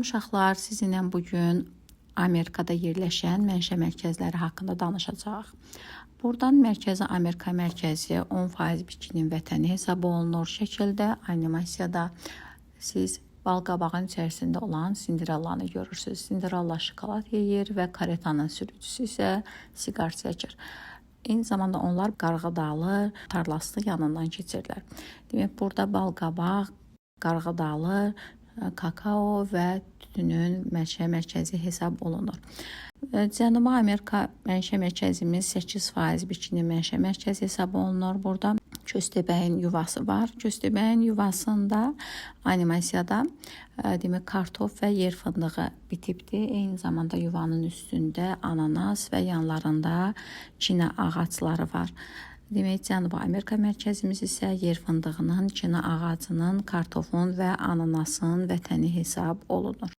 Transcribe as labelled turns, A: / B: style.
A: Uşaqlar, sizinlə bugün Amerikada yerləşən mənşə mərkəzləri haqqında danışacağıq. Buradan Mərkəzi Amerika mərkəzi 10% bitkinin vətəni hesab olunur şəkildə animasiyada siz balqabağın içərisində olan Cinderellanı görürsünüz. Cinderella şokolad yeyir və karetanın sürücüsü isə siqar çəkir. Eyni zamanda onlar Qarğıdalı tarlasının yanından keçirlər. Demək, burada balqabaq, Qarğıdalı, kakao və tütünün mənşə mərkəzi hesab olunur. Cənubi Amerika mənşə mərkəzimiz 8% bitkinin mənşə mərkəzi hesab olunur. Burada köstəbəyin yuvası var. Köstəbəyin yuvasında animasiyada demək kartof və yer fındığı bitibdir. Eyni zamanda yuvanın üstündə ananas və yanlarında çinə ağacları var. Demək, Cənubi Amerika mərkəzimiz isə yer fındığının, çinə ağacının, kartofun və ananasın vətəni hesab olunur.